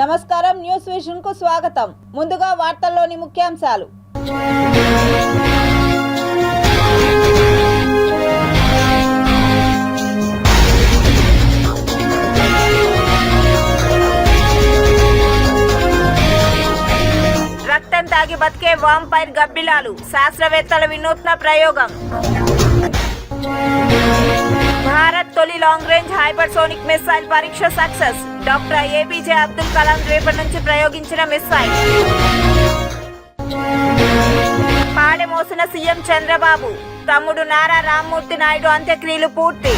నమస్కారం, news vision కు స్వాగతం. ముందుగా వార్తల్లోని ముఖ్యాంశాలు. రక్తం తాగి బతికే వాంపైర్ గబ్బిలాలు, శాస్త్రవేత్తల వినూత్న ప్రయోగం. భారత్ తొలి లాంగ్ రేంజ్ హైపర్సోనిక్ మిస్సైల్ పరీక్ష success. Doctor APJ Abdul Kalam ద్వీపం నుంచి ప్రయోగించిన మిస్సైల్. పాడె మోసిన సీఎం చంద్రబాబు, తమ్ముడు నారా రామ్మూర్తి నాయుడు అంత్యక్రియలు పూర్తి.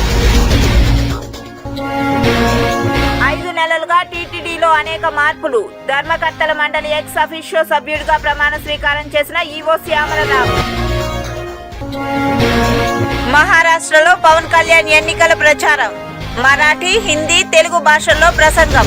5 నెలలుగా టీటీడీలో అనేక మార్పులు. ధర్మకర్తల మండలి ఎక్స్ అఫీషియో సభ్యుడిగా ప్రమాణ స్వీకారం చేసిన ఈవో శ్యామలరావు. మహారాష్ట్రలో పవన్ కళ్యాణ్ ఎన్నికల ప్రచారం. మరాఠీ, హిందీ, తెలుగు భాషల్లో ప్రసంగం.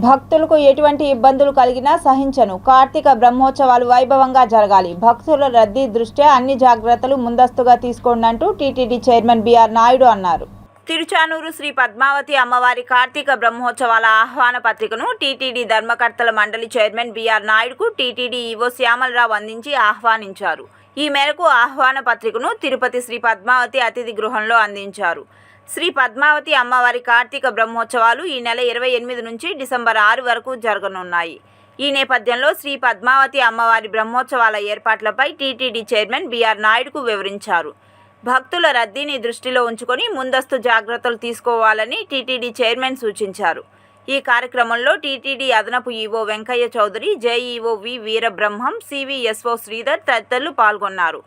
భక్తులకు ఎటువంటి ఇబ్బందులు కలిగినా సహించను. కార్తీక బ్రహ్మోత్సవాలు వైభవంగా జరగాలి. భక్తుల రద్దీ దృష్ట్యా అన్ని జాగ్రత్తలు ముందస్తుగా తీసుకోండి అంటూ టీటీడీ చైర్మన్ బిఆర్ నాయుడు అన్నారు. తిరుచానూరు శ్రీ పద్మావతి అమ్మవారి కార్తీక బ్రహ్మోత్సవాల ఆహ్వాన పత్రికను టీటీడీ ధర్మకర్తల మండలి చైర్మన్ బిఆర్ నాయుడుకు టీటీడీ ఈవో శ్యామలరావు అందించి ఆహ్వానించారు. ఈ మేరకు ఆహ్వాన పత్రికను తిరుపతి శ్రీ పద్మావతి అతిథి గృహంలో అందించారు. శ్రీ పద్మావతి అమ్మవారి కార్తీక బ్రహ్మోత్సవాలు ఈ నెల 28 నుంచి డిసెంబర్ 6 వరకు జరగనున్నాయి. ఈ నేపథ్యంలో శ్రీ పద్మావతి అమ్మవారి బ్రహ్మోత్సవాల ఏర్పాట్లపై టీటీడీ చైర్మన్ బిఆర్ నాయుడుకు వివరించారు. భక్తుల రద్దీని దృష్టిలో ఉంచుకొని ముందస్తు జాగ్రత్తలు తీసుకోవాలని టీటీడీ చైర్మన్ సూచించారు. ఈ కార్యక్రమంలో టీటీడీ అదనపు EO Venkaiah Chowdary, JEO V Veerabrahmam, CVSO Sridhar తదితరులు పాల్గొన్నారు.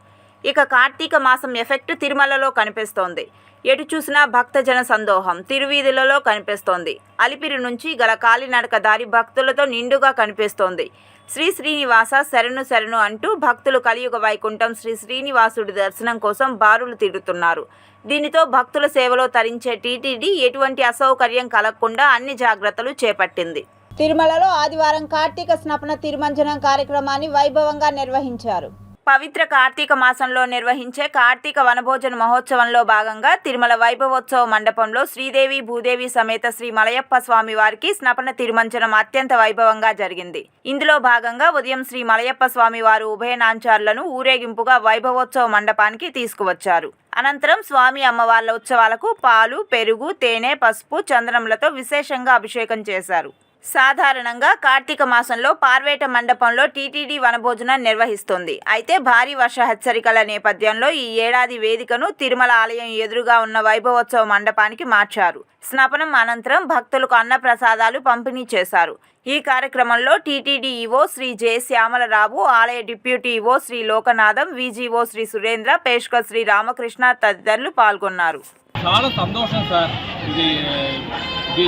ఇక కార్తీక మాసం ఎఫెక్ట్ తిరుమలలో కనిపిస్తోంది. ఎటు చూసినా భక్తజన సందోహం తిరువీధులలో కనిపిస్తోంది. అలిపిరి నుంచి గల కాలినడక దారి భక్తులతో నిండుగా కనిపిస్తోంది. శ్రీ శ్రీనివాస శరణు శరణు అంటూ భక్తులు కలియుగ వైకుంఠం శ్రీ శ్రీనివాసుడి దర్శనం కోసం బారులు తిరుగుతున్నారు. దీనితో భక్తుల సేవలో తరించే టీటీడీ ఎటువంటి అసౌకర్యం కలగకుండా అన్ని జాగ్రత్తలు చేపట్టింది. తిరుమలలో ఆదివారం కార్తీక స్నాపన తిరుమంజనం కార్యక్రమాన్ని వైభవంగా నిర్వహించారు. పవిత్ర కార్తీక మాసంలో నిర్వహించే కార్తీక వనభోజన మహోత్సవంలో భాగంగా తిరుమల వైభవోత్సవ మండపంలో శ్రీదేవి భూదేవి సమేత శ్రీ మలయప్ప స్వామి వారికి స్నపన తిరుమంజనం అత్యంత వైభవంగా జరిగింది. ఇందులో భాగంగా ఉదయం శ్రీ మలయప్ప స్వామి వారు ఉభయ నాంచార్లను ఊరేగింపుగా వైభవోత్సవ మండపానికి తీసుకువచ్చారు. అనంతరం స్వామి అమ్మవార్ల ఉత్సవాలకు పాలు, పెరుగు, తేనె, పసుపు, చందనములతో విశేషంగా అభిషేకం చేశారు. సాధారణంగా కార్తీక మాసంలో పార్వేట మండపంలో టీటీడీ వనభోజనం నిర్వహిస్తుంది. అయితే భారీ వర్ష హెచ్చరికల నేపథ్యంలో ఈ ఏడాది వేదికను తిరుమల ఆలయం ఎదురుగా ఉన్న వైభవోత్సవ మండపానికి మార్చారు. స్నాపనం అనంతరం భక్తులకు అన్న ప్రసాదాలు పంపిణీ చేశారు. ఈ కార్యక్రమంలో TTD EO Shri J Syamala Rao, ఆలయ deputy EO Shri Lokanatham, VGO Shri Surendra, పేష్కర్ శ్రీ రామకృష్ణ తదితరులు పాల్గొన్నారు. చాలా సంతోషం సార్. ఇది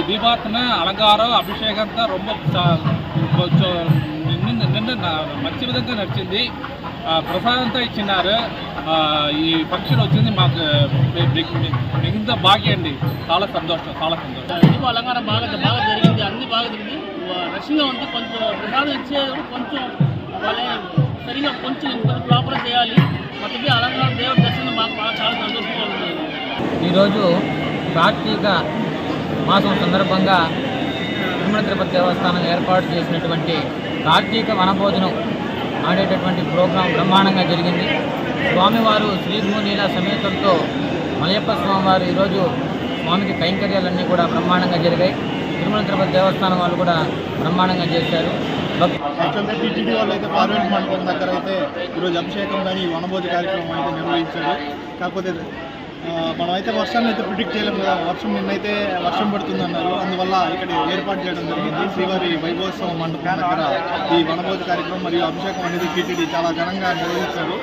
దీపార్తన అలంకారం అభిషేకంతో నిన్న మంచి విధంగా నడిచింది. ప్రసాదంతో ఇచ్చినారు. ఈ ఫంక్షన్ వచ్చింది మాకు మిగంత భాగ్యం అండి. చాలా సంతోషం, చాలా సంతోషం. దీప అలంకారం బాగా జరిగింది. అన్ని బాగా జరిగింది. రష్గా ఉంది. కొంచెం ప్రసాదం ఇచ్చేది కొంచెం వాళ్ళే సరిగా కొంచెం లోపల చేయాలి. మొదటి అలంకారం దేవుడి దర్శనం మాకు చాలా సంతోషంగా ఉంది. ఈరోజు కార్తీక మాసం సందర్భంగా తిరుమల తిరుపతి దేవస్థానం ఏర్పాటు చేసినటువంటి కార్తీక వనభోజనం ఆడేటటువంటి ప్రోగ్రాం బ్రహ్మాండంగా జరిగింది. స్వామివారు శ్రీభూనీల సమేతంతో మలయప్ప స్వామివారు ఈరోజు స్వామికి కైంకర్యాలన్నీ కూడా బ్రహ్మాండంగా జరిగాయి. తిరుమల తిరుపతి దేవస్థానం వాళ్ళు కూడా బ్రహ్మాండంగా చేశారు. యాక్చువల్గా టీటీడీ వాళ్ళు అయితే పార్లమెంట్ మండపం దగ్గర అయితే ఈరోజు అభిషేకం కానీ వనభోజ కార్యక్రమం అయితే నిర్వహించారు. కాకపోతే మనమైతే వర్షాన్ని అయితే ప్రిడిక్ట్ చేయలేము కదా. నిన్నైతే వర్షం పడుతుందన్నారు. అందువల్ల ఇక్కడ ఏర్పాటు చేయడం జరిగింది. శ్రీవారి వైభవోత్సవ మండపం దగ్గర ఈ వనభోజ కార్యక్రమం మరియు అభిషేకం అనేది టీటీడీ చాలా ఘనంగా నిర్వహించారు.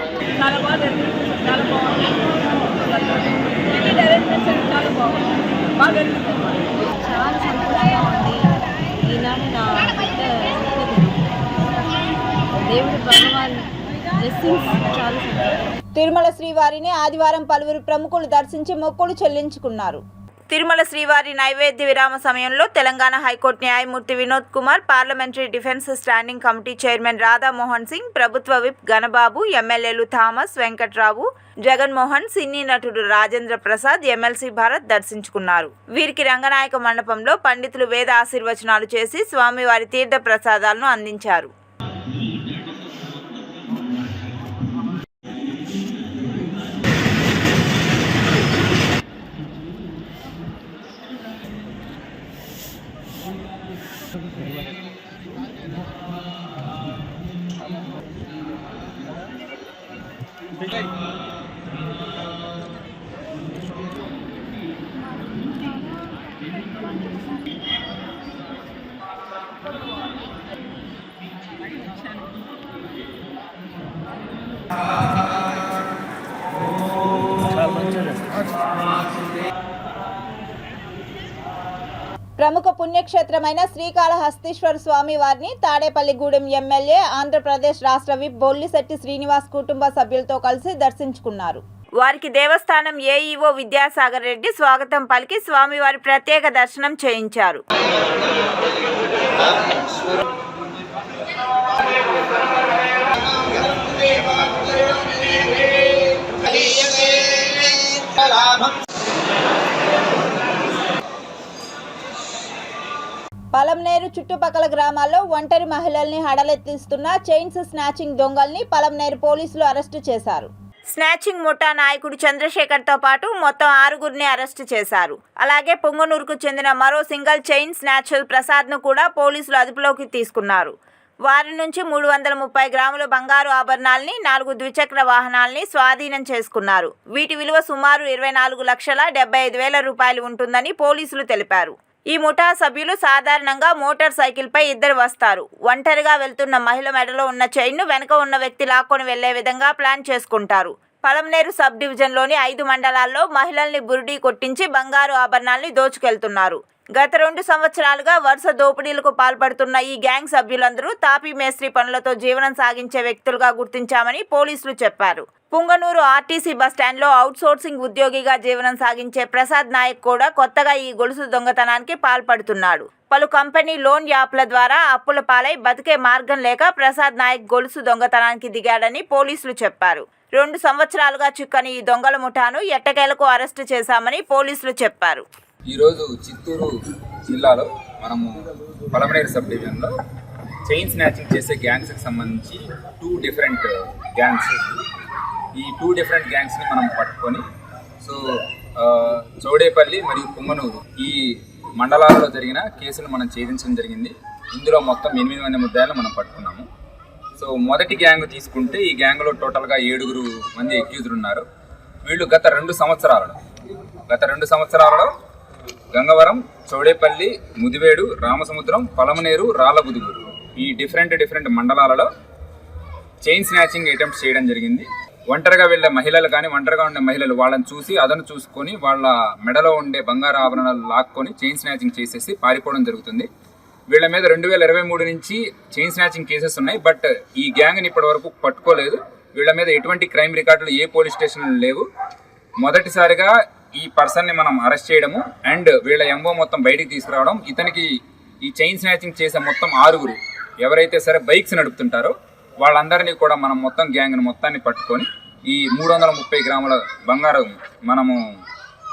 చాలా సంతోషంగా ఉంది. ఈనాడు నా పెద్ద దేవుడు భగవాన్ బ్లెస్సింగ్స్ చాలా సంతోషం. తిరుమల శ్రీవారిని ఆదివారం పలువురు ప్రముఖులు దర్శించి మొక్కులు చెల్లించుకున్నారు. తిరుమల శ్రీవారి నైవేద్య విరామ సమయంలో తెలంగాణ హైకోర్టు న్యాయమూర్తి Vinod Kumar, parliamentary defence standing committee chairman Radha Mohan Singh, ప్రభుత్వ విప్ గణబాబు, ఎమ్మెల్యేలు థామస్, వెంకట్రావు, జగన్మోహన్, సినీ నటుడు రాజేంద్ర ప్రసాద్, ఎమ్మెల్సీ భారత్ దర్శించుకున్నారు. వీరికి రంగనాయక మండపంలో పండితులు వేద ఆశీర్వచనాలు చేసి స్వామివారి తీర్థ ప్రసాదాలను అందించారు. ప్రముఖ పుణ్యక్షేత్రమైన శ్రీకాళహస్తీశ్వర స్వామి వారిని తాడేపల్లిగూడెం ఎమ్మెల్యే, ఆంధ్రప్రదేశ్ రాష్ట్ర విప్ బొల్లిశెట్టి శ్రీనివాస్ కుటుంబ సభ్యులతో కలిసి దర్శించుకున్నారు. వారికి దేవస్థానం ఏఈఓ విద్యాసాగర్ రెడ్డి స్వాగతం పలికి స్వామివారి ప్రత్యేక దర్శనం చేయించారు. పలంనేరు చుట్టుపక్కల గ్రామాల్లో ఒంటరి మహిళల్ని హడలెత్తిస్తున్న చైన్స్ స్నాచింగ్ దొంగల్ని పలంనేరు పోలీసులు అరెస్టు చేశారు. స్నాచింగ్ ముఠా నాయకుడు చంద్రశేఖర్తో పాటు మొత్తం 6గురిని అరెస్టు చేశారు. అలాగే పొంగనూరుకు చెందిన మరో సింగిల్ చైన్ స్నాచర్ ప్రసాద్ను కూడా పోలీసులు అదుపులోకి తీసుకున్నారు. వారి నుంచి 330 గ్రాముల బంగారు ఆభరణాలని, 4 ద్విచక్ర వాహనాలని స్వాధీనం చేసుకున్నారు. వీటి విలువ సుమారు 24,75,000 రూపాయలు ఉంటుందని పోలీసులు తెలిపారు. ఈ ముఠా సభ్యులు సాధారణంగా మోటార్ సైకిల్పై 2 వస్తారు. ఒంటరిగా వెళ్తున్న మహిళ మెడలో ఉన్న చైన్ను వెనక ఉన్న వ్యక్తి లాక్కొని వెళ్లే విధంగా ప్లాన్ చేసుకుంటారు. పలంనేరు సబ్ డివిజన్లోని 5 మండలాల్లో మహిళల్ని బురిడీ కొట్టించి బంగారు ఆభరణాల్ని దోచుకెళ్తున్నారు. గత 2 సంవత్సరాలుగా వరుస దోపిడీలకు పాల్పడుతున్న ఈ గ్యాంగ్ సభ్యులందరూ తాపీ మేస్త్రి పనులతో జీవనం సాగించే వ్యక్తులుగా గుర్తించామని పోలీసులు చెప్పారు. పుంగనూరు ఆర్టీసీ బస్టాండ్లో అవుట్సోర్సింగ్ ఉద్యోగిగా జీవనం సాగించే ప్రసాద్ నాయక్ కూడా కొత్తగా ఈ గొలుసు దొంగతనానికి పాల్పడుతున్నాడు. పలు కంపెనీ లోన్ యాప్ల ద్వారా అప్పుల పాలై బతికే మార్గం లేక ప్రసాద్ నాయక్ గొలుసు దొంగతనానికి దిగాడని పోలీసులు చెప్పారు. 2 సంవత్సరాలుగా చిక్కని ఈ దొంగల ముఠాను ఎట్టకేలకు అరెస్టు చేశామని పోలీసులు చెప్పారు. ఈరోజు చిత్తూరు జిల్లాలో మనము పలమనేరు సబ్ డివిజన్లో చైన్ స్నాచింగ్ చేసే గ్యాంగ్స్కి సంబంధించి 2 డిఫరెంట్ గ్యాంగ్స్, ఈ 2 డిఫరెంట్ గ్యాంగ్స్ని మనం పట్టుకొని చౌడేపల్లి మరియు పొంగనూరు ఈ మండలాల్లో జరిగిన కేసును మనం ఛేదించడం జరిగింది. ఇందులో మొత్తం 8 మంది ముద్దాయిలు మనం పట్టుకున్నాము. మొదటి గ్యాంగ్ తీసుకుంటే ఈ గ్యాంగ్లో టోటల్గా 7 మంది అక్యూజ్డ్ ఉన్నారు. వీళ్ళు గత 2 సంవత్సరాలలో గంగవరం, చౌడేపల్లి, ముదివేడు, రామసముద్రం, పలమనేరు, రాళ్ళబుదుగురు ఈ డిఫరెంట్ మండలాలలో చైన్ స్నాచింగ్ అటెంప్ట్స్ చేయడం జరిగింది. ఒంటరిగా వెళ్ళే మహిళలు కానీ, ఒంటరిగా ఉండే మహిళలు వాళ్ళని చూసి అదను చూసుకొని వాళ్ళ మెడలో ఉండే బంగారు ఆభరణాలు లాక్కొని చైన్ స్నాచింగ్ చేసేసి పారిపోవడం జరుగుతుంది. వీళ్ళ మీద 2023 నుంచి చైన్ స్నాచింగ్ కేసెస్ ఉన్నాయి. బట్ ఈ గ్యాంగ్ని ఇప్పటి వరకు పట్టుకోలేదు. వీళ్ళ మీద ఎటువంటి క్రైమ్ రికార్డులు ఏ పోలీస్ స్టేషన్లు లేవు. మొదటిసారిగా ఈ పర్సన్ని మనం అరెస్ట్ చేయడము అండ్ వీళ్ళ ఎంఓ మొత్తం బయటికి తీసుకురావడం. ఇతనికి ఈ చైన్ స్నాచింగ్ చేసే మొత్తం 6 ఎవరైతే సరే బైక్స్ నడుపుతుంటారో వాళ్ళందరినీ కూడా మనం మొత్తం గ్యాంగ్ని మొత్తాన్ని పట్టుకొని ఈ 330 గ్రాముల బంగారం మనము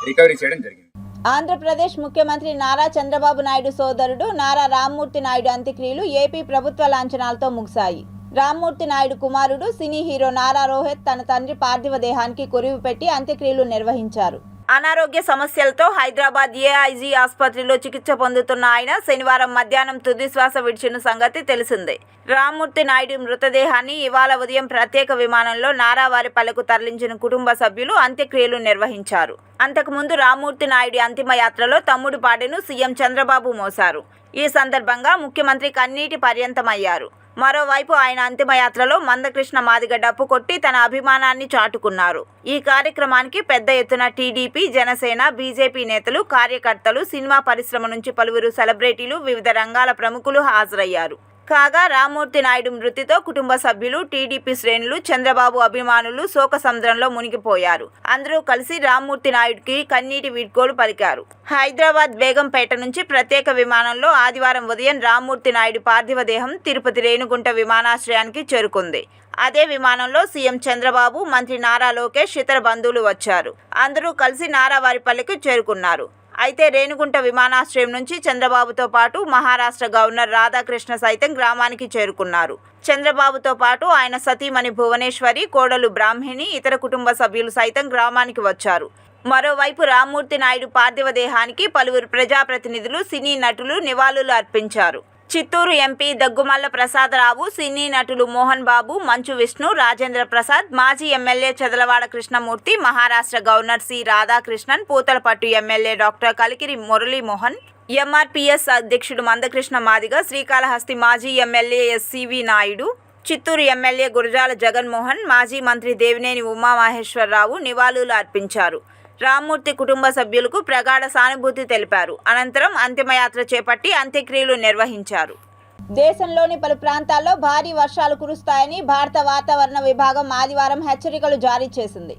రికవరీ చేయడం జరిగింది. ఆంధ్రప్రదేశ్ ముఖ్యమంత్రి నారా చంద్రబాబు నాయుడు సోదరుడు నారా రామ్మూర్తి నాయుడు అంత్యక్రియలు ఏపీ ప్రభుత్వ లాంఛనాలతో ముగిశాయి. రామ్మూర్తి నాయుడు కుమారుడు సినీ హీరో నారా రోహిత్ తన తండ్రి పార్థివ దేహానికి కొరివి పెట్టి అంత్యక్రియలు నిర్వహించారు. అనారోగ్య సమస్యలతో హైదరాబాద్ ఏఐజీ ఆసుపత్రిలో చికిత్స పొందుతున్న ఆయన శనివారం మధ్యాహ్నం తుదిశ్వాస విడిచిన సంగతి తెలిసిందే. రామ్మూర్తి నాయుడు మృతదేహాన్ని ఇవాళ ఉదయం ప్రత్యేక విమానంలో నారావారిపల్లెకు తరలించిన కుటుంబ సభ్యులు అంత్యక్రియలు నిర్వహించారు. అంతకుముందు రామ్మూర్తి నాయుడి అంతిమయాత్రలో తమ్ముడు పాటెను సీఎం చంద్రబాబు మోశారు. ఈ సందర్భంగా ముఖ్యమంత్రి కన్నీటి పర్యంతమయ్యారు. మరోవైపు ఆయన అంతిమయాత్రలో మందకృష్ణ మాదిగ డప్పు కొట్టి తన అభిమానాన్ని చాటుకున్నారు. ఈ కార్యక్రమానికి పెద్ద ఎత్తున టీడీపీ, జనసేన, బీజేపీ నేతలు, కార్యకర్తలు, సినిమా పరిశ్రమ నుంచి పలువురు సెలబ్రిటీలు, వివిధ రంగాల ప్రముఖులు హాజరయ్యారు. కాగా రామ్మూర్తి నాయుడు మృతితో కుటుంబ సభ్యులు, టీడీపీ శ్రేణులు, చంద్రబాబు అభిమానులు శోక సముద్రంలో మునిగిపోయారు. అందరూ కలిసి రామ్మూర్తి నాయుడుకి కన్నీటి వీడ్కోలు పలికారు. హైదరాబాద్ బేగంపేట నుంచి ప్రత్యేక విమానంలో ఆదివారం ఉదయం రామ్మూర్తి నాయుడు పార్థివ దేహం తిరుపతి రేణిగుంట విమానాశ్రయానికి చేరుకుంది. అదే విమానంలో సీఎం చంద్రబాబు, మంత్రి నారా లోకేష్, ఇతర బంధువులు వచ్చారు. అందరూ కలిసి నారావారిపల్లికి చేరుకున్నారు. అయితే రేణిగుంట విమానాశ్రయం నుంచి చంద్రబాబుతో పాటు మహారాష్ట్ర గవర్నర్ రాధాకృష్ణ సైతం గ్రామానికి చేరుకున్నారు. చంద్రబాబుతో పాటు ఆయన సతీమణి భువనేశ్వరి, కోడలు బ్రాహ్మిణి, ఇతర కుటుంబ సభ్యులు సైతం గ్రామానికి వచ్చారు. మరోవైపు రామ్మూర్తి నాయుడు పార్థివ దేహానికి పలువురు ప్రజాప్రతినిధులు, సినీ నటులు నివాళులు అర్పించారు. చిత్తూరు ఎంపీ దగ్గుమల్ల ప్రసాదరావు, సినీ నటులు మోహన్ బాబు, మంచు విష్ణు, రాజేంద్ర ప్రసాద్, మాజీ MLA Chadalavada Krishnamurthy, Maharashtra governor C Radhakrishnan, Puthalapattu MLA doctor Kalikiri Muralimohan, MRPS అధ్యక్షుడు మందకృష్ణ మాదిగ, శ్రీకాళహస్తి మాజీ MLA SCV Naidu, Chittoor MLA Gurajala Jaganmohan, మాజీ మంత్రి దేవినేని ఉమామహేశ్వరరావు నివాళులు అర్పించారు. రామ్మూర్తి కుటుంబ సభ్యులకు ప్రగాఢ సానుభూతి తెలిపారు. అనంతరం అంతిమయాత్ర చేపట్టి అంత్యక్రియలు నిర్వహించారు. దేశంలోని పలు ప్రాంతాల్లో భారీ వర్షాలు కురుస్తాయని భారత వాతావరణ విభాగం ఆదివారం హెచ్చరికలు జారీ చేసింది.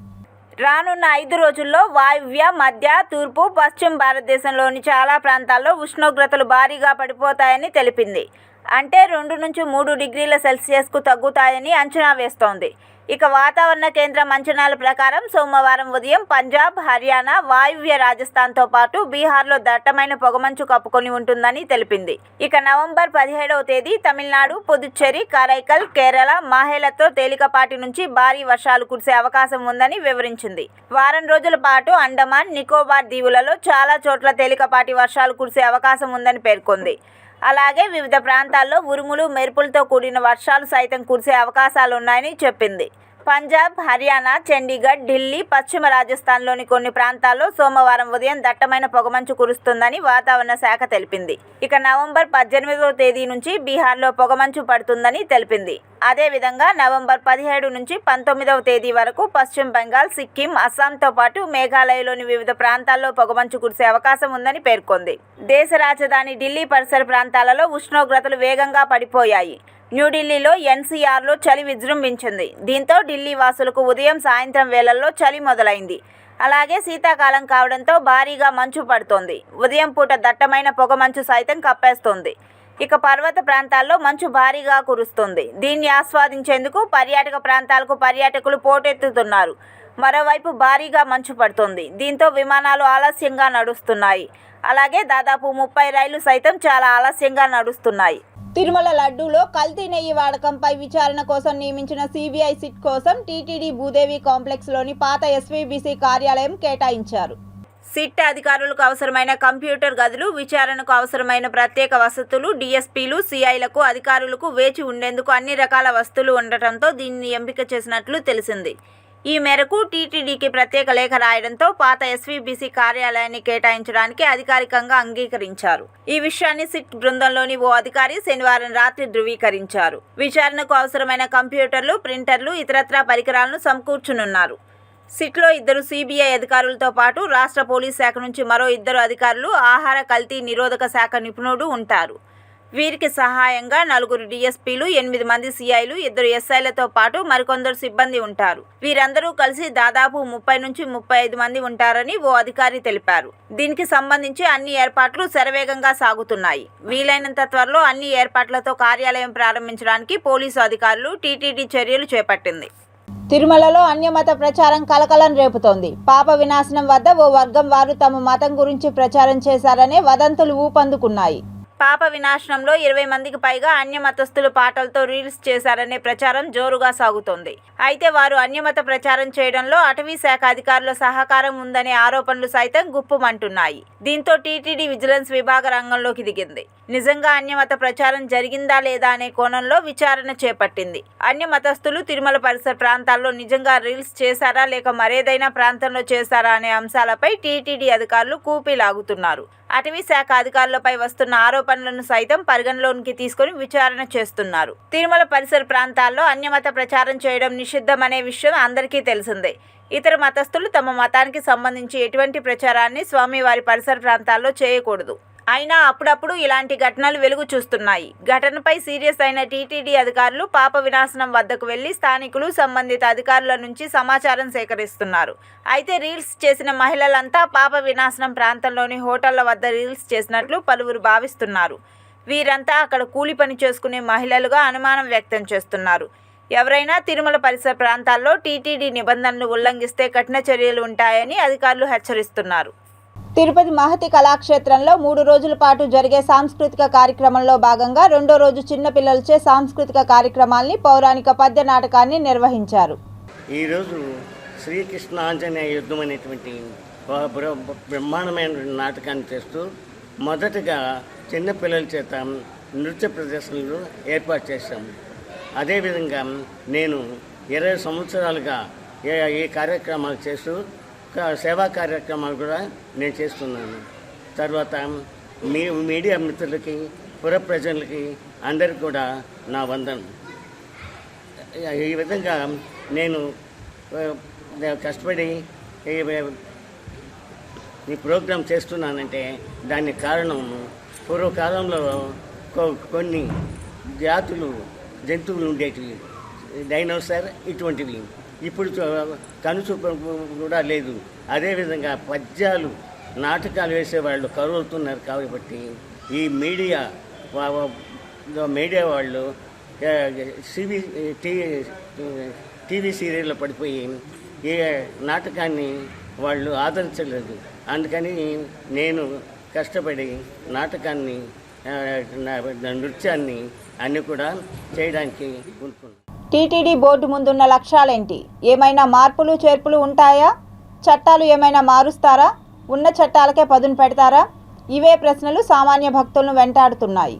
రానున్న 5 రోజుల్లో వాయువ్య, మధ్య, తూర్పు, పశ్చిమ భారతదేశంలోని చాలా ప్రాంతాల్లో ఉష్ణోగ్రతలు భారీగా పడిపోతాయని తెలిపింది. అంటే 2 నుంచి 3 డిగ్రీల సెల్సియస్కు తగ్గుతాయని అంచనా వేస్తోంది. ఇక వాతావరణ కేంద్రం అంచనాల ప్రకారం సోమవారం ఉదయం పంజాబ్, హర్యానా, వాయువ్య రాజస్థాన్తో పాటు బీహార్లో దట్టమైన పొగమంచు కప్పుకొని ఉంటుందని తెలిపింది. ఇక నవంబర్ 17వ తేదీ తమిళనాడు, పుదుచ్చేరి, కరైకల్, కేరళ, మాహేలతో తేలికపాటి నుంచి భారీ వర్షాలు కురిసే అవకాశం ఉందని వివరించింది. వారం రోజుల పాటు అండమాన్, నికోబార్ దీవులలో చాలా చోట్ల తేలికపాటి వర్షాలు కురిసే అవకాశం ఉందని పేర్కొంది. అలాగే వివిధ ప్రాంతాల్లో ఉరుములు, మెరుపులతో కూడిన వర్షాలు సైతం కురిసే అవకాశాలున్నాయని చెప్పింది. పంజాబ్, హర్యానా, చండీగఢ్, ఢిల్లీ, పశ్చిమ రాజస్థాన్లోని కొన్ని ప్రాంతాల్లో సోమవారం ఉదయం దట్టమైన పొగమంచు కురుస్తుందని వాతావరణ శాఖ తెలిపింది. ఇక నవంబర్ 18వ తేదీ నుంచి బీహార్లో పొగమంచు పడుతుందని తెలిపింది. అదేవిధంగా నవంబర్ 17 నుంచి 19వ తేదీ వరకు పశ్చిమ బెంగాల్, సిక్కిం, అస్సాంతో పాటు మేఘాలయలోని వివిధ ప్రాంతాల్లో పొగమంచు కురిసే అవకాశం ఉందని పేర్కొంది. దేశ రాజధాని ఢిల్లీ పరిసర ప్రాంతాలలో ఉష్ణోగ్రతలు వేగంగా పడిపోయాయి. న్యూఢిల్లీలో ఎన్సీఆర్లో చలి విజృంభించింది. దీంతో ఢిల్లీ వాసులకు ఉదయం, సాయంత్రం వేళల్లో చలి మొదలైంది. అలాగే శీతాకాలం కావడంతో భారీగా మంచు పడుతోంది. ఉదయం పూట దట్టమైన పొగమంచు సైతం కప్పేస్తోంది. ఇక పర్వత ప్రాంతాల్లో మంచు భారీగా కురుస్తుంది. దీన్ని ఆస్వాదించేందుకు పర్యాటక ప్రాంతాలకు పర్యాటకులు పోటెత్తుతున్నారు. మరోవైపు భారీగా మంచు పడుతోంది. దీంతో విమానాలు ఆలస్యంగా నడుస్తున్నాయి. అలాగే దాదాపు 30 రైళ్లు సైతం చాలా ఆలస్యంగా నడుస్తున్నాయి. తిరుమల లడ్డూలో కల్తీ నెయ్యి వాడకంపై విచారణ కోసం నియమించిన సిబిఐ సిట్ కోసం టీటీడీ భూదేవి కాంప్లెక్స్లోని పాత ఎస్వీబీసీ కార్యాలయం కేటాయించారు. సిట్ అధికారులకు అవసరమైన కంప్యూటర్ గదులు, విచారణకు అవసరమైన ప్రత్యేక వసతులు, డీఎస్పీలు, సిఐలకు, అధికారులకు వేచి ఉండేందుకు అన్ని రకాల వసతులు ఉండటంతో దీన్ని ఎంపిక చేసినట్లు తెలిసింది. ఈ మేరకు టీటీడీకి ప్రత్యేక లేఖ రాయడంతో పాత ఎస్వీబీసీ కార్యాలయాన్ని కేటాయించడానికి అధికారికంగా అంగీకరించారు. ఈ విషయాన్ని సిట్ బృందంలోని ఓ అధికారి శనివారం రాత్రి ధృవీకరించారు. విచారణకు అవసరమైన కంప్యూటర్లు, ప్రింటర్లు, ఇతరత్రా పరికరాలను సమకూర్చనున్నారు. సిట్లో 2 సిబిఐ అధికారులతో పాటు రాష్ట్ర పోలీస్ శాఖ నుంచి మరో 2 అధికారులు, ఆహార కల్తీ నిరోధక శాఖ నిపుణుడు ఉంటారు. వీరికి సహాయంగా 4 డీఎస్పీలు, 8 మంది సిఐలు, 2 ఎస్ఐలతో పాటు మరికొందరు సిబ్బంది ఉంటారు. వీరందరూ కలిసి దాదాపు 30 నుంచి 35 మంది ఉంటారని ఓ అధికారి తెలిపారు. దీనికి సంబంధించి అన్ని ఏర్పాట్లు శరవేగంగా సాగుతున్నాయి. వీలైనంత త్వరలో అన్ని ఏర్పాట్లతో కార్యాలయం ప్రారంభించడానికి పోలీసు అధికారులు, టీటీడీ చర్యలు చేపట్టింది. తిరుమలలో అన్యమత ప్రచారం కలకలం రేపుతోంది. పాప వినాశనం వద్ద ఓ వర్గం వారు తమ మతం గురించి ప్రచారం చేశారనే వదంతులు ఊపందుకున్నాయి. పాప వినాశనంలో 20 మందికి పైగా అన్యమతస్థులు పాటలతో రీల్స్ చేశారనే ప్రచారం జోరుగా సాగుతోంది. అయితే వారు అన్యమత ప్రచారం చేయడంలో అటవీ శాఖ అధికారుల సహకారం ఉందనే ఆరోపణలు సైతం గుప్పుమంటున్నాయి. దీంతో టీటీడీ విజిలెన్స్ విభాగ రంగంలోకి దిగింది. నిజంగా అన్యమత ప్రచారం జరిగిందా లేదా అనే కోణంలో విచారణ చేపట్టింది. అన్యమతస్థులు తిరుమల పరిసర ప్రాంతాల్లో నిజంగా రీల్స్ చేశారా లేక మరేదైనా ప్రాంతంలో చేశారా అనే అంశాలపై టీటీడీ అధికారులు కూపీలాగుతున్నారు. అటవీ శాఖ అధికారులపై వస్తున్న ఆరోపణలను సైతం పరిగణలోనికి తీసుకుని విచారణ చేస్తున్నారు. తిరుమల పరిసర ప్రాంతాల్లో అన్యమత ప్రచారం చేయడం నిషిద్ధమనే విషయం అందరికీ తెలిసిందే. ఇతర మతస్థులు తమ మతానికి సంబంధించి ఎటువంటి ప్రచారాన్ని స్వామివారి పరిసర ప్రాంతాల్లో చేయకూడదు. అయినా అప్పుడప్పుడు ఇలాంటి ఘటనలు వెలుగు చూస్తున్నాయి. ఘటనపై సీరియస్ అయిన టీటీడీ అధికారులు పాప వినాశనం వద్దకు వెళ్లి స్థానికులు సంబంధిత అధికారుల నుంచి సమాచారం సేకరిస్తున్నారు. అయితే రీల్స్ చేసిన మహిళలంతా పాప వినాశనం ప్రాంతంలోని హోటళ్ల వద్ద రీల్స్ చేసినట్లు పలువురు భావిస్తున్నారు. వీరంతా అక్కడ కూలి పని చేసుకునే మహిళలుగా అనుమానం వ్యక్తం చేస్తున్నారు. ఎవరైనా తిరుమల పరిసర ప్రాంతాల్లో టీటీడీ నిబంధనలు ఉల్లంఘిస్తే కఠిన చర్యలు ఉంటాయని అధికారులు హెచ్చరిస్తున్నారు. తిరుపతి మహతి కళాక్షేత్రంలో 3 రోజుల పాటు జరిగే సాంస్కృతిక కార్యక్రమంలో భాగంగా 2వ రోజు చిన్నపిల్లలచే సాంస్కృతిక కార్యక్రమాల్ని పౌరాణిక పద్య నాటకాన్ని నిర్వహించారు. ఈరోజు శ్రీకృష్ణ ఆంజనేయ యుద్ధం అనేటువంటి బ్రహ్మాండమైన నాటకాన్ని చేస్తూ మొదటగా చిన్నపిల్లల చేత నృత్య ప్రదర్శనలు ఏర్పాటు చేశాము. అదేవిధంగా నేను 20 సంవత్సరాలుగా ఈ కార్యక్రమాలు చేస్తూ సేవా కార్యక్రమాలు కూడా నేను చేస్తున్నాను. తర్వాత మీడియా మిత్రులకి, పుర ప్రజలకి అందరికీ కూడా నా వందనం. ఈ విధంగా నేను కష్టపడి ఈ ప్రోగ్రాం చేస్తున్నానంటే దానికి కారణం పూర్వకాలంలో కొన్ని జాతులు జంతువులు ఉండేటివి, డైనోసార్ ఇటువంటివి. ఇప్పుడు కనుచూపు కూడా లేదు. అదేవిధంగా పద్యాలు, నాటకాలు వేసేవాళ్ళు కరువుతున్నారు. కాబట్టి ఈ మీడియా వాళ్ళు టీవీ సీరియల్లో పడిపోయి ఏ నాటకాన్ని వాళ్ళు ఆదరించలేదు. అందుకని నేను కష్టపడి నాటకాన్ని, నృత్యాన్ని అన్నీ కూడా చేయడానికి ఉంటున్నాను. టీటీడీ బోర్డు ముందున్న లక్ష్యాలేంటి? ఏమైనా మార్పులు చేర్పులు ఉంటాయా? చట్టాలు ఏమైనా మారుస్తారా? ఉన్న చట్టాలకే పదును పెడతారా? ఇవే ప్రశ్నలు సామాన్య భక్తులను వెంటాడుతున్నాయి.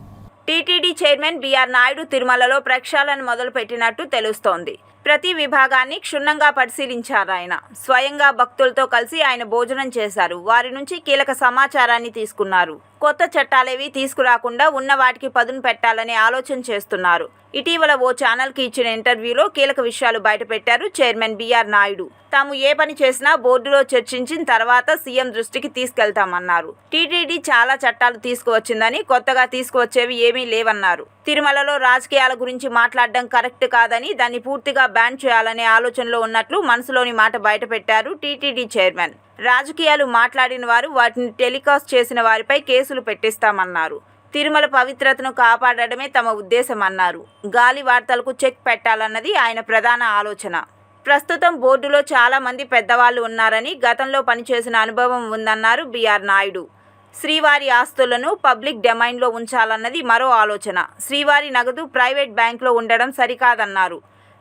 టీటీడీ చైర్మన్ బీఆర్ నాయుడు తిరుమలలో ప్రక్షాళన మొదలుపెట్టినట్టు తెలుస్తోంది. ప్రతి విభాగాన్ని క్షుణ్ణంగా పరిశీలించారు ఆయన. స్వయంగా భక్తులతో కలిసి ఆయన భోజనం చేశారు. వారి నుంచి కీలక సమాచారాన్ని తీసుకున్నారు. కొత్త చట్టాలేవి తీసుకురాకుండా ఉన్న వాటికి పదును పెట్టాలనే ఆలోచన చేస్తున్నారు. ఇటీవల ఓ ఛానల్కి ఇచ్చిన ఇంటర్వ్యూలో కీలక విషయాలు బయటపెట్టారు చైర్మన్ బీఆర్ నాయుడు. తాము ఏ పని చేసినా బోర్డులో చర్చించిన తర్వాత సీఎం దృష్టికి తీసుకెళ్తామన్నారు. టీటీడీ చాలా చట్టాలు తీసుకువచ్చిందని, కొత్తగా తీసుకువచ్చేవి ఏమీ లేవన్నారు. తిరుమలలో రాజకీయాల గురించి మాట్లాడడం కరెక్ట్ కాదని, దాన్ని పూర్తిగా బ్యాన్ చేయాలనే ఆలోచనలో ఉన్నట్లు మనసులోని మాట బయటపెట్టారు టీటీడీ చైర్మన్. రాజకీయాలు మాట్లాడిన వారు వాటిని టెలికాస్ట్ చేసిన వారిపై కేసులు పెట్టిస్తామన్నారు. తిరుమల పవిత్రతను కాపాడడమే తమ ఉద్దేశమన్నారు. గాలి వార్తలకు చెక్ పెట్టాలన్నది ఆయన ప్రధాన ఆలోచన. ప్రస్తుతం బోర్డులో చాలా మంది పెద్దవాళ్లు ఉన్నారని, గతంలో పనిచేసిన అనుభవం ఉందన్నారు బీఆర్ నాయుడు. శ్రీవారి ఆస్తులను పబ్లిక్ డొమైన్లో ఉంచాలన్నది మరో ఆలోచన. శ్రీవారి నగదు ప్రైవేట్ బ్యాంకులో ఉండడం సరికాదన్నారు.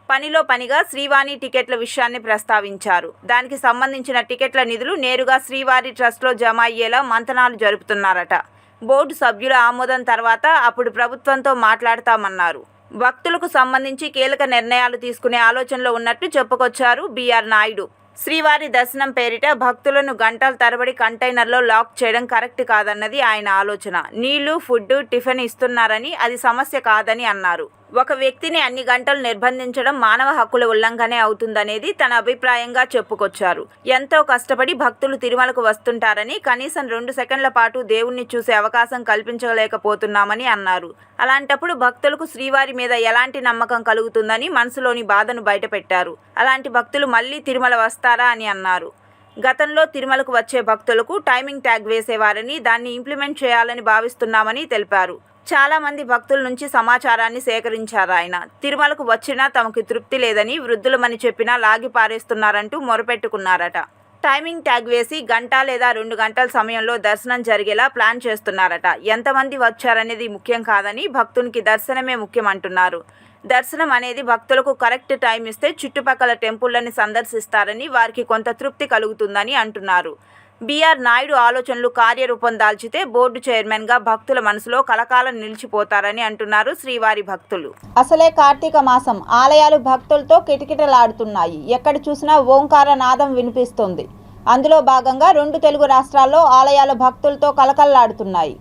పనిలో పనిగా శ్రీవాణి టికెట్ల విషయాన్ని ప్రస్తావించారు. దానికి సంబంధించిన టికెట్ల నిధులు నేరుగా శ్రీవారి ట్రస్ట్లో జమ అయ్యేలా మంతనాలు జరుపుతున్నారట. బోర్డు సభ్యుల ఆమోదం తర్వాత అప్పుడు ప్రభుత్వంతో మాట్లాడతామన్నారు. భక్తులకు సంబంధించి కీలక నిర్ణయాలు తీసుకునే ఆలోచనలో ఉన్నట్టు చెప్పుకొచ్చారు బీఆర్ నాయుడు. శ్రీవారి దర్శనం పేరిట భక్తులను గంటల తరబడి కంటైనర్లో లాక్ చేయడం కరెక్ట్ కాదన్నది ఆయన ఆలోచన. నీళ్లు, ఫుడ్, టిఫిన్ ఇస్తున్నారని అది సమస్య కాదని అన్నారు. ఒక వ్యక్తిని అన్ని గంటలు నిర్బంధించడం మానవ హక్కుల ఉల్లంఘనే అవుతుందనేది తన అభిప్రాయంగా చెప్పుకొచ్చారు. ఎంతో కష్టపడి భక్తులు తిరుమలకు వస్తుంటారని, కనీసం 2 సెకండ్ల పాటు దేవుణ్ణి చూసే అవకాశం కల్పించలేకపోతున్నామని అన్నారు. అలాంటప్పుడు భక్తులకు శ్రీవారి మీద ఎలాంటి నమ్మకం కలుగుతుందని మనసులోని బాధను బయటపెట్టారు. అలాంటి భక్తులు మళ్ళీ తిరుమల వస్తారా అని అన్నారు. గతంలో తిరుమలకు వచ్చే భక్తులకు టైమింగ్ ట్యాగ్ వేసేవారని, దాన్ని ఇంప్లిమెంట్ చేయాలని భావిస్తున్నామని తెలిపారు. చాలా మంది భక్తుల నుంచి సమాచారాన్ని సేకరించారు ఆయన. తిరుమలకు వచ్చినా తమకు తృప్తి లేదని, వృద్ధులమని చెప్పినా లాగి పారేస్తున్నారంటూ మొరపెట్టుకున్నారట. టైమింగ్ ట్యాగ్ వేసి గంట లేదా 2 గంటల సమయంలో దర్శనం జరిగేలా ప్లాన్ చేస్తున్నారట. ఎంతమంది వచ్చారనేది ముఖ్యం కాదని, భక్తునికి దర్శనమే ముఖ్యమంటున్నారు. దర్శనం అనేది భక్తులకు కరెక్ట్ టైం ఇస్తే చుట్టుపక్కల టెంపుల్ని సందర్శిస్తారని, వారికి కొంత తృప్తి కలుగుతుందని అంటున్నారు. బీఆర్ నాయుడు ఆలోచనలు కార్యరూపం దాల్చితే బోర్డు చైర్మన్గా భక్తుల మనసులో కలకాలం నిలిచిపోతారని అంటున్నారు శ్రీవారి భక్తులు. అసలే కార్తీక మాసం, ఆలయాలు భక్తులతో కిటకిటలాడుతున్నాయి. ఎక్కడ చూసినా ఓంకార నాదం వినిపిస్తుంది. అందులో భాగంగా 2 తెలుగు రాష్ట్రాల్లో ఆలయాలు భక్తులతో కలకల్లాడుతున్నాయి.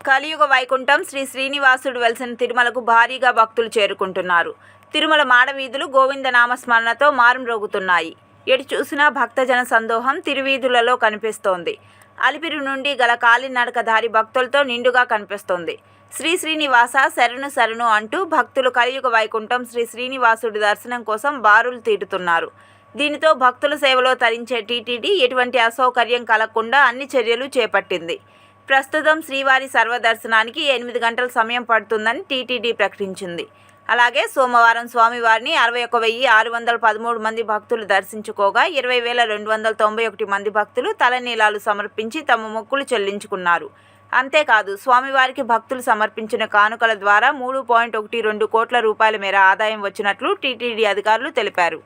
కలియుగ వైకుంఠం శ్రీ శ్రీనివాసుడు వెలిసిన తిరుమలకు భారీగా భక్తులు చేరుకుంటున్నారు. తిరుమల మాడవీధులు గోవింద నామస్మరణతో మారుమ్రోగుతున్నాయి. ఎటు చూసినా భక్తజన సందోహం తిరువీధులలో కనిపిస్తోంది. అలిపిరి నుండి గల కాలినడకధారి భక్తులతో నిండుగా కనిపిస్తోంది. శ్రీ శ్రీనివాస శరణు శరణు అంటూ భక్తులు కలియుగ వైకుంఠం శ్రీ శ్రీనివాసుడి దర్శనం కోసం బారులు తీరుతున్నారు. దీనితో భక్తుల సేవలో తరించే టీటీడీ ఎటువంటి అసౌకర్యం కలగకుండా అన్ని చర్యలు చేపట్టింది. ప్రస్తుతం శ్రీవారి సర్వదర్శనానికి 8 గంటల సమయం పడుతుందని టీటీడీ ప్రకటించింది. అలాగే సోమవారం స్వామివారిని 61,613 మంది భక్తులు దర్శించుకోగా 20,291 మంది భక్తులు తలనీలాలు సమర్పించి తమ మొక్కులు చెల్లించుకున్నారు. అంతేకాదు స్వామివారికి భక్తులు సమర్పించిన కానుకల ద్వారా 3.12 కోట్ల రూపాయల మేర ఆదాయం వచ్చినట్లు టీటీడీ అధికారులు తెలిపారు.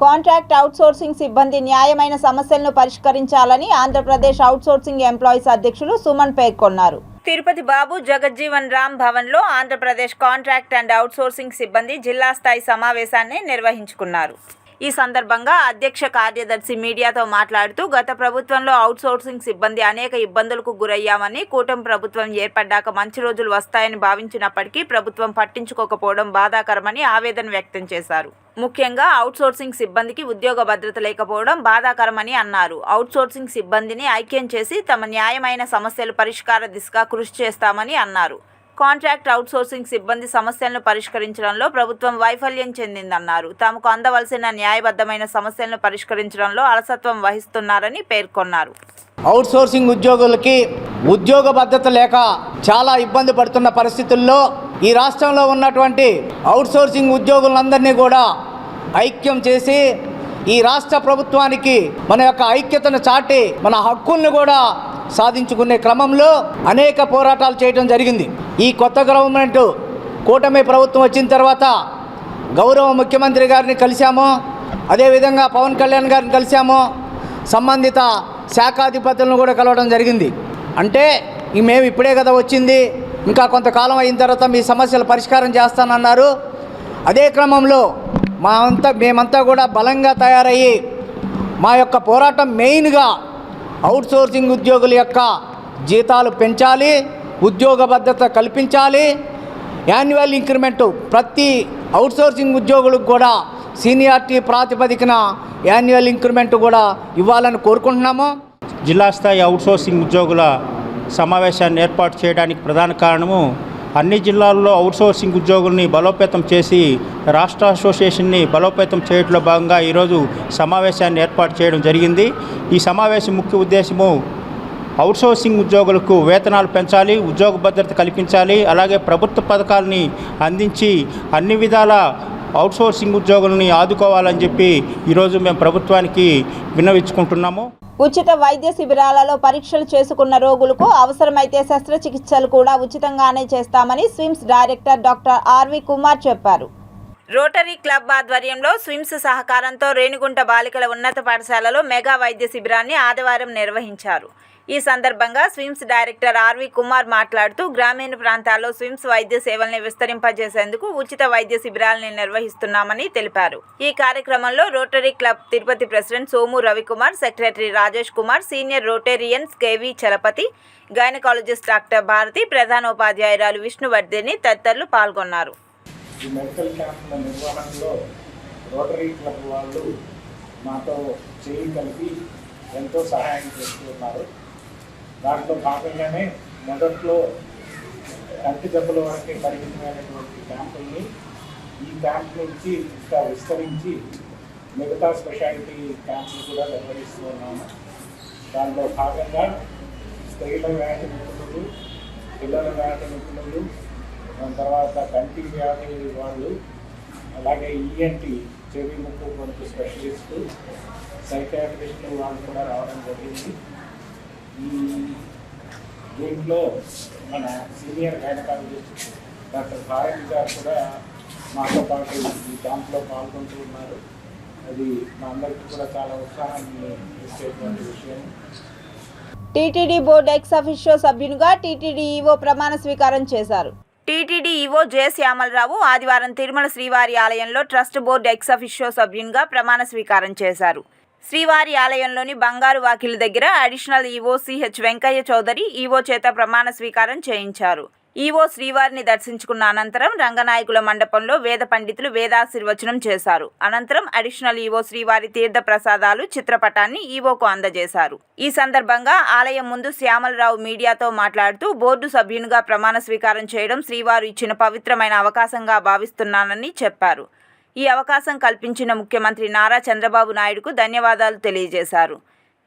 కాంట్రాక్ట్ అవుట్సోర్సింగ్ సిబ్బంది న్యాయమైన సమస్యలను పరిష్కరించాలని ఆంధ్రప్రదేశ్ అవుట్సోర్సింగ్ ఎంప్లాయీస్ అధ్యక్షులు సుమన్ పేర్కొన్నారు. తిరుపతి బాబు జగజ్జీవన్ రామ్ భవన్లో ఆంధ్రప్రదేశ్ కాంట్రాక్ట్ అండ్ అవుట్సోర్సింగ్ సిబ్బంది జిల్లా స్థాయి సమావేశాన్ని నిర్వహించుకున్నారు. ఈ సందర్భంగా అధ్యక్ష కార్యదర్శి మీడియాతో మాట్లాడుతూ గత ప్రభుత్వంలో అవుట్సోర్సింగ్ సిబ్బంది అనేక ఇబ్బందులకు గురయ్యామని, కూటమి ప్రభుత్వం ఏర్పడ్డాక మంచి రోజులు వస్తాయని భావించినప్పటికీ ప్రభుత్వం పట్టించుకోకపోవడం బాధాకరమని ఆవేదన వ్యక్తం చేశారు. ముఖ్యంగా అవుట్సోర్సింగ్ సిబ్బందికి ఉద్యోగ భద్రత లేకపోవడం బాధాకరమని అన్నారు. అవుట్సోర్సింగ్ సిబ్బందిని ఐక్యం చేసి తమ న్యాయమైన సమస్యల పరిష్కార దిశగా కృషి చేస్తామని అన్నారు. కాంట్రాక్ట్ అవుట్సోర్సింగ్ సిబ్బంది సమస్యలను పరిష్కరించడంలో ప్రభుత్వం వైఫల్యం చెందిందన్నారు. తమకు అందవలసిన న్యాయబద్ధమైన సమస్యలను పరిష్కరించడంలో అలసత్వం వహిస్తున్నారని పేర్కొన్నారు. అవుట్సోర్సింగ్ ఉద్యోగులకి ఉద్యోగ భద్రత లేక చాలా ఇబ్బంది పడుతున్న పరిస్థితుల్లో ఈ రాష్ట్రంలో ఉన్నటువంటి అవుట్సోర్సింగ్ ఉద్యోగులందరినీ కూడా ఐక్యం చేసి ఈ రాష్ట్ర ప్రభుత్వానికి మన యొక్క ఐక్యతను చాటి మన హక్కుల్ని కూడా సాధించుకునే క్రమంలో అనేక పోరాటాలు చేయడం జరిగింది. ఈ కొత్త గవర్నమెంట్ కూటమి ప్రభుత్వం వచ్చిన తర్వాత గౌరవ ముఖ్యమంత్రి గారిని కలిశాము, అదేవిధంగా పవన్ కళ్యాణ్ గారిని కలిశాము, సంబంధిత శాఖాధిపతులను కూడా కలవడం జరిగింది. అంటే మేము ఇప్పుడే కదా వచ్చింది, ఇంకా కొంతకాలం అయిన తర్వాత మీ సమస్యలు పరిష్కారం చేస్తానన్నారు. అదే క్రమంలో మేమంతా కూడా బలంగా తయారయ్యి మా యొక్క పోరాటం మెయిన్గా అవుట్సోర్సింగ్ ఉద్యోగుల యొక్క జీతాలు పెంచాలి, ఉద్యోగ భద్రత కల్పించాలి, యాన్యువల్ ఇంక్రిమెంటు ప్రతి అవుట్సోర్సింగ్ ఉద్యోగులకు కూడా సీనియారిటీ ప్రాతిపదికన యాన్యువల్ ఇంక్రిమెంట్ కూడా ఇవ్వాలని కోరుకుంటున్నాము. జిల్లా స్థాయి అవుట్సోర్సింగ్ ఉద్యోగుల సమావేశాన్ని ఏర్పాటు చేయడానికి ప్రధాన కారణము అన్ని జిల్లాల్లో అవుట్సోర్సింగ్ ఉద్యోగుల్ని బలోపేతం చేసి రాష్ట్ర అసోసియేషన్ని బలోపేతం చేయడంలో భాగంగా ఈరోజు సమావేశాన్ని ఏర్పాటు చేయడం జరిగింది. ఈ సమావేశం ముఖ్య ఉద్దేశము అవుట్సోర్సింగ్ ఉద్యోగులకు వేతనాలు పెంచాలి, ఉద్యోగ భద్రత కల్పించాలి, అలాగే ప్రభుత్వ పథకాలని అందించి అన్ని విధాల అవుట్సోర్సింగ్ ఉద్యోగులని ఆదుకోవాలని చెప్పి ఈరోజు మేము ప్రభుత్వానికి విన్నవించుకుంటున్నాము. ఉచిత వైద్య శిబిరాలలో పరీక్షలు చేసుకున్న రోగులకు అవసరమైతే శస్త్రచికిత్సలు కూడా ఉచితంగానే చేస్తామని SVIMS director doctor RV Kumar చెప్పారు. రోటరీ క్లబ్ ఆధ్వర్యంలో స్విమ్స్ సహకారంతో రేణిగుంట బాలికల ఉన్నత పాఠశాలలో మెగా వైద్య శిబిరాన్ని ఆదివారం నిర్వహించారు. ఈ సందర్భంగా స్విమ్స్ డైరెక్టర్ ఆర్వి కుమార్ మాట్లాడుతూ గ్రామీణ ప్రాంతాల్లో స్విమ్స్ వైద్య సేవల్ని విస్తరింపజేసేందుకు ఉచిత వైద్య శిబిరాలను నిర్వహిస్తున్నామని తెలిపారు. ఈ కార్యక్రమంలో rotary club Tirupati president Somu Ravikumar, secretary Rajesh Kumar, senior rotarians KV Chalapathi, gynaecologist doctor Bharathi, ప్రధానోపాధ్యాయురాలు విష్ణువర్ధిని తదితరులు పాల్గొన్నారు. ఈ మెడికల్ క్యాంపుల నిర్వహణలో రోటరీ క్లబ్ వాళ్ళు మాతో చేయి కలిపి ఎంతో సహాయం చేస్తున్నారు. దాంట్లో భాగంగానే మొదట్లో కంటి దెబ్బల వరకే పరిమితమైనటువంటి క్యాంపుల్ని ఈ క్యాంప్ నుంచి ఇంకా విస్తరించి మిగతా స్పెషాలిటీ క్యాంపులు కూడా నిర్వహిస్తూ ఉన్నాము. దాంట్లో భాగంగా స్త్రీల వ్యాధి నిపుణులు, పిల్లల వ్యాధి నిపుణులు, దాని తర్వాత కంటి వ్యాధి వాళ్ళు, అలాగే ఈఎన్టీ చెవి ముక్కు గొంతు స్పెషలిస్టు, సైకాట్రిస్టులు వాళ్ళు కూడా రావడం జరిగింది. ఈ దీంట్లో మన సీనియర్ గైనకాలజిస్ట్ డాక్టర్ భారతి గారు కూడా మాతో పాటు ఈ క్యాంప్లో పాల్గొంటూ ఉన్నారు. అది మా అందరికీ కూడా చాలా ఉత్సాహాన్ని ఇచ్చేటువంటి విషయం. టీటీడీ బోర్డు ఎక్స్ అఫిషియో సభ్యునిగా టీటీడీ ఈవో ప్రమాణ స్వీకారం చేశారు. టీటీడీ ఈవో జె శ్యామలరావు ఆదివారం తిరుమల శ్రీవారి ఆలయంలో ట్రస్ట్ బోర్డు ఎక్స్ అఫిషియో సభ్యునిగా ప్రమాణ స్వీకారం చేశారు. శ్రీవారి ఆలయంలోని బంగారు వాకిలి దగ్గర additional EO CH Venkaiah Chowdary EO చేత ప్రమాణ స్వీకారం చేయించారు. ఈవో శ్రీవారిని దర్శించుకున్న అనంతరం రంగనాయకుల మండపంలో వేద పండితులు వేదాశీర్వచనం చేశారు. అనంతరం అడిషనల్ ఈవో శ్రీవారి తీర్థ ప్రసాదాలు చిత్రపటాన్ని ఈవోకు అందజేశారు. ఈ సందర్భంగా ఆలయం ముందు శ్యామలరావు మీడియాతో మాట్లాడుతూ బోర్డు సభ్యునిగా ప్రమాణ స్వీకారం చేయడం శ్రీవారు ఇచ్చిన పవిత్రమైన అవకాశంగా భావిస్తున్నానని చెప్పారు. ఈ అవకాశం కల్పించిన ముఖ్యమంత్రి నారా చంద్రబాబు నాయుడుకు ధన్యవాదాలు తెలియజేశారు.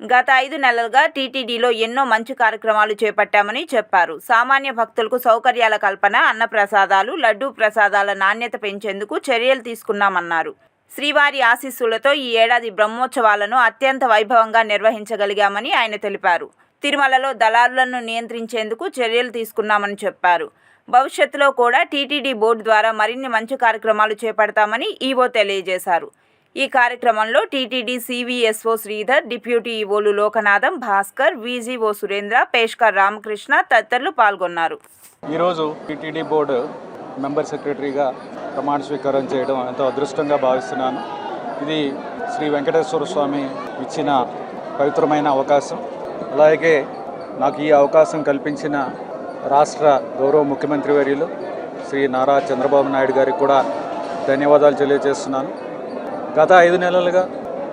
గత 5 నెలలుగా టీటీడీలో ఎన్నో మంచి కార్యక్రమాలు చేపట్టామని చెప్పారు. సామాన్య భక్తులకు సౌకర్యాల కల్పన, అన్నప్రసాదాలు, లడ్డూ ప్రసాదాల నాణ్యత పెంచేందుకు చర్యలు తీసుకున్నామన్నారు. శ్రీవారి ఆశీస్సులతో ఈ ఏడాది బ్రహ్మోత్సవాలను అత్యంత వైభవంగా నిర్వహించగలిగామని ఆయన తెలిపారు. తిరుమలలో దళారులను నియంత్రించేందుకు చర్యలు తీసుకున్నామని చెప్పారు. భవిష్యత్తులో కూడా టీటీడీ బోర్డు ద్వారా మరిన్ని మంచి కార్యక్రమాలు చేపడతామని ఈవో తెలియజేశారు. ఈ కార్యక్రమంలో టీటీడీ సివిఎస్ఓ శ్రీధర్, డిప్యూటీ ఈవోలు లోకనాథం, భాస్కర్, వీజీఓ సురేంద్ర, పేష్కర్ రామకృష్ణ తదితరులు పాల్గొన్నారు. ఈరోజు టీటీడీ బోర్డు మెంబర్ సెక్రటరీగా ప్రమాణ స్వీకారం చేయడం ఎంతో అదృష్టంగా భావిస్తున్నాను. ఇది శ్రీ వెంకటేశ్వర స్వామి ఇచ్చిన పవిత్రమైన అవకాశం. అలాగే నాకు ఈ అవకాశం కల్పించిన రాష్ట్ర గౌరవ ముఖ్యమంత్రి వర్యులు శ్రీ నారా చంద్రబాబు నాయుడు గారికి కూడా ధన్యవాదాలు తెలియజేస్తున్నాను. గత 5 నెలలుగా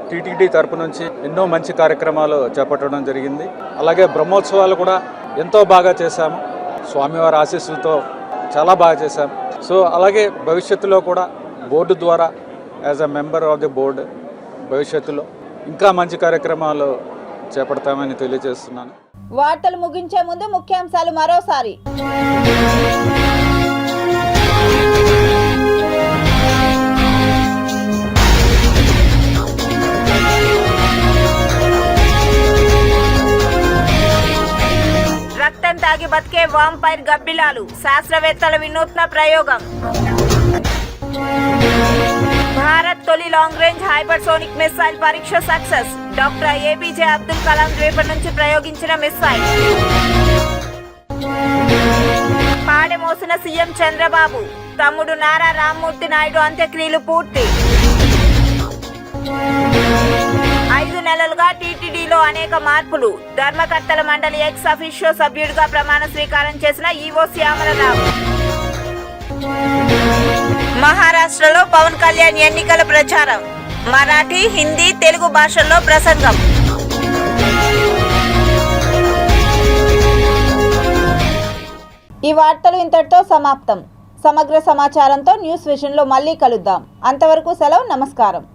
టీటీడీ తరపు నుంచి ఎన్నో మంచి కార్యక్రమాలు చేపట్టడం జరిగింది. అలాగే బ్రహ్మోత్సవాలు కూడా ఎంతో బాగా చేశాము. స్వామివారి ఆశీస్సులతో చాలా బాగా చేశాము. సో అలాగే భవిష్యత్తులో కూడా బోర్డు ద్వారా as a member of the board భవిష్యత్తులో ఇంకా మంచి కార్యక్రమాలు చేపడతామని తెలియజేస్తున్నాను. వార్తలు ముగించే ముందు ముఖ్యాంశాలు మరోసారి. రక్తం తాగి బతికే వాంపైర్ గబ్బిలాలు, శాస్త్రవేత్తల వినూత్న ప్రయోగం. భారత్ తొలి లాంగ్ రేంజ్ హైపర్సోనిక్ మిస్సైల్ పరీక్ష success. Doctor APJ Abdul Kalam ద్వీపం నుంచి ప్రయోగించిన మిస్సైల్. పాడెమోసిన సీఎం చంద్రబాబు, తమ్ముడు నారా రామ్మూర్తి నాయుడు అంత్యక్రియలు పూర్తి. 5 నెలలుగా టీటీడీలో అనేక మార్పులు. ధర్మకర్తల మండలి ఎక్స్ అఫీషియో సభ్యుడిగా ప్రమాణ స్వీకారం చేసిన ఈవో శ్యామలరావు. మహారాష్ట్రలో పవన్ కళ్యాణ్ ఎన్నికల ప్రచారం. మరాఠీ, హిందీ, తెలుగు భాషల్లో ప్రసంగం. ఈ వార్తలు ఇంతటితో సమాప్తం. సమగ్ర సమాచారంతో న్యూస్ విజన్లో మళ్ళీ కలుద్దాం. అంతవరకు సెలవు. నమస్కారం.